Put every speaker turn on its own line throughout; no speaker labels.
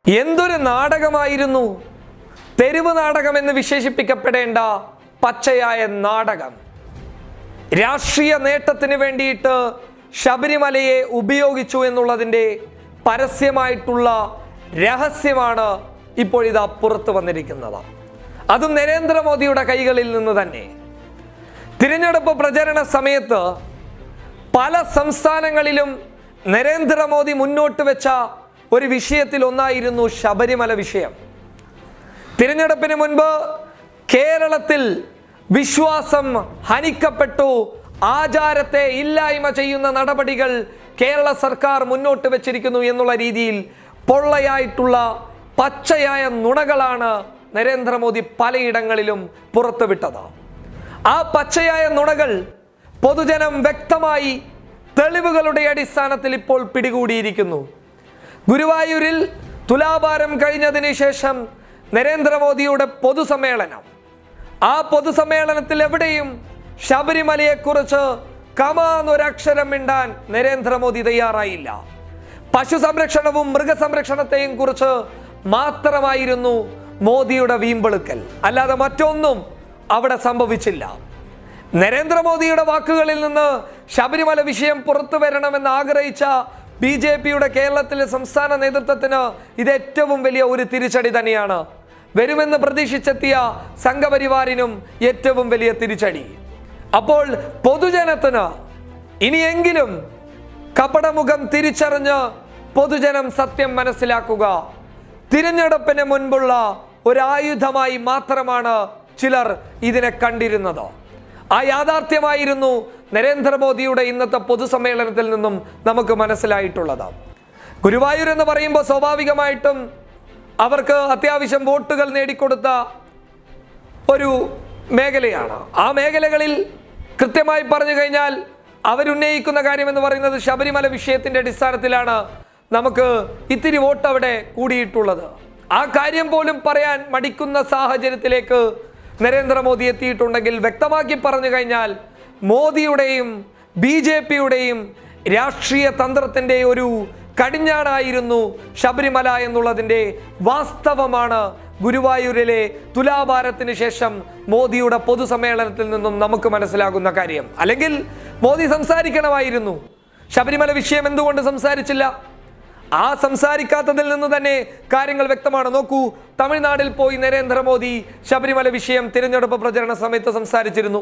എന്തൊരു നാടകമായിരുന്നു തെരുവ് നാടകം എന്ന് വിശേഷിപ്പിക്കപ്പെടേണ്ട പച്ചയായ നാടകം. രാഷ്ട്രീയ നേട്ടത്തിന് വേണ്ടിയിട്ട് ശബരിമലയെ ഉപയോഗിച്ചു എന്നുള്ളതിൻ്റെ പരസ്യമായിട്ടുള്ള രഹസ്യമാണ് ഇപ്പോഴിതാ പുറത്തു വന്നിരിക്കുന്നത്. അതും നരേന്ദ്രമോദിയുടെ കൈകളിൽ നിന്ന് തന്നെ. തിരഞ്ഞെടുപ്പ് പ്രചരണ സമയത്ത് പല സംസ്ഥാനങ്ങളിലും നരേന്ദ്രമോദി മുന്നോട്ട് വെച്ച ഒരു വിഷയത്തിൽ ഒന്നായിരുന്നു ശബരിമല വിഷയം. തിരഞ്ഞെടുപ്പിന് മുൻപ് കേരളത്തിൽ വിശ്വാസം ഹനിക്കപ്പെട്ടു, ആചാരത്തെ ഇല്ലായ്മ ചെയ്യുന്ന നടപടികൾ കേരള സർക്കാർ മുന്നോട്ട് വെച്ചിരിക്കുന്നു എന്നുള്ള രീതിയിൽ പൊള്ളയായിട്ടുള്ള പച്ചയായ നുണകളാണ് നരേന്ദ്രമോദി പലയിടങ്ങളിലും പുറത്തുവിട്ടത്. ആ പച്ചയായ നുണകൾ പൊതുജനം വ്യക്തമായി തെളിവുകളുടെ അടിസ്ഥാനത്തിൽ ഇപ്പോൾ പിടികൂടിയിരിക്കുന്നു. ഗുരുവായൂരിൽ തുലാഭാരം കഴിഞ്ഞതിന് ശേഷം നരേന്ദ്രമോദിയുടെ പൊതുസമ്മേളനം, ആ പൊതുസമ്മേളനത്തിൽ എവിടെയും ശബരിമലയെക്കുറിച്ച് കമാന്നൊരക്ഷരം മിണ്ടാൻ നരേന്ദ്രമോദി തയ്യാറായില്ല. പശു സംരക്ഷണവും മൃഗസംരക്ഷണത്തെയും കുറിച്ച് മാത്രമായിരുന്നു മോദിയുടെ വീമ്പെളുക്കൽ, അല്ലാതെ മറ്റൊന്നും അവിടെ സംഭവിച്ചില്ല. നരേന്ദ്രമോദിയുടെ വാക്കുകളിൽ നിന്ന് ശബരിമല വിഷയം പുറത്തു വരണമെന്ന് ആഗ്രഹിച്ച BJPയുടെ കേരളത്തിലെ സംസ്ഥാന നേതൃത്വത്തിന് ഇത് ഏറ്റവും വലിയ ഒരു തിരിച്ചടി തന്നെയാണ്. വരുമെന്ന് പ്രതീക്ഷിച്ചെത്തിയ സംഘപരിവാറിനും ഏറ്റവും വലിയ തിരിച്ചടി. അപ്പോൾ പൊതുജനത്തിന് ഇനിയെങ്കിലും കപടമുഖം തിരിച്ചറിഞ്ഞ് പൊതുജനം സത്യം മനസ്സിലാക്കുക. തിരഞ്ഞെടുപ്പിന് മുൻപുള്ള ഒരായുധമായി മാത്രമാണ് ചിലർ ഇതിനെ കണ്ടിരുന്നത്. ആ യാഥാർത്ഥ്യമായിരുന്നു നരേന്ദ്രമോദിയുടെ ഇന്നത്തെ പൊതുസമ്മേളനത്തിൽ നിന്നും നമുക്ക് മനസ്സിലായിട്ടുള്ളത്. ഗുരുവായൂർ എന്ന് പറയുമ്പോൾ സ്വാഭാവികമായിട്ടും അവർക്ക് അത്യാവശ്യം വോട്ടുകൾ നേടിക്കൊടുത്ത ഒരു മേഖലയാണ്. ആ മേഖലകളിൽ കൃത്യമായി പറഞ്ഞു കഴിഞ്ഞാൽ അവരുന്നയിക്കുന്ന കാര്യം എന്ന് പറയുന്നത് ശബരിമല വിഷയത്തിൻ്റെ അടിസ്ഥാനത്തിലാണ് നമുക്ക് ഇത്തിരി വോട്ട് അവിടെ കൂടിയിട്ടുള്ളത്. ആ കാര്യം പോലും പറയാൻ മടിക്കുന്ന സാഹചര്യത്തിലേക്ക് നരേന്ദ്രമോദി എത്തിയിട്ടുണ്ടെങ്കിൽ വ്യക്തമാക്കി പറഞ്ഞു കഴിഞ്ഞാൽ മോദിയുടെയും BJPയുടെയും രാഷ്ട്രീയ തന്ത്രത്തിൻ്റെ ഒരു കടിഞ്ഞാണായിരുന്നു ശബരിമല എന്നുള്ളതിൻ്റെ വാസ്തവമാണ് ഗുരുവായൂരിലെ തുലാഭാരത്തിന് ശേഷം മോദിയുടെ പൊതുസമ്മേളനത്തിൽ നിന്നും നമുക്ക് മനസ്സിലാകുന്ന കാര്യം. അല്ലെങ്കിൽ മോദി സംസാരിക്കണമായിരുന്നു. ശബരിമല വിഷയം എന്തുകൊണ്ട് സംസാരിച്ചില്ല? ആ സംസാരിക്കാത്തതിൽ നിന്ന് തന്നെ കാര്യങ്ങൾ വ്യക്തമാണ്. നോക്കൂ, തമിഴ്നാട്ടിൽ പോയി നരേന്ദ്രമോദി ശബരിമല വിഷയം തിരഞ്ഞെടുപ്പ് പ്രചരണ സമയത്ത് സംസാരിച്ചിരുന്നു.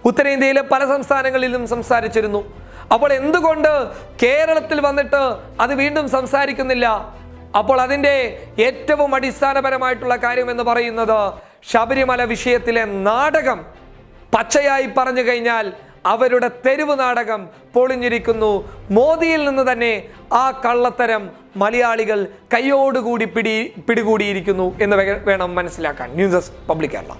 ഉത്തരേന്ത്യയിലെ പല സംസ്ഥാനങ്ങളിലും സംസാരിച്ചിരുന്നു. അപ്പോൾ എന്തുകൊണ്ട് കേരളത്തിൽ വന്നിട്ട് അത് വീണ്ടും സംസാരിക്കുന്നില്ല? അപ്പോൾ അതിൻ്റെ ഏറ്റവും അടിസ്ഥാനപരമായിട്ടുള്ള കാര്യം എന്ന് പറയുന്നത് ശബരിമല വിഷയത്തിലെ നാടകം പച്ചയായി പറഞ്ഞു കഴിഞ്ഞാൽ അവരുടെ തെരുവ് നാടകം പൊളിഞ്ഞിരിക്കുന്നു. മോദിയിൽ നിന്ന് തന്നെ ആ കള്ളത്തരം മലയാളികൾ കൈയോടുകൂടി പിടികൂടിയിരിക്കുന്നു എന്ന് വേണം മനസ്സിലാക്കാൻ. News desk public Kerala.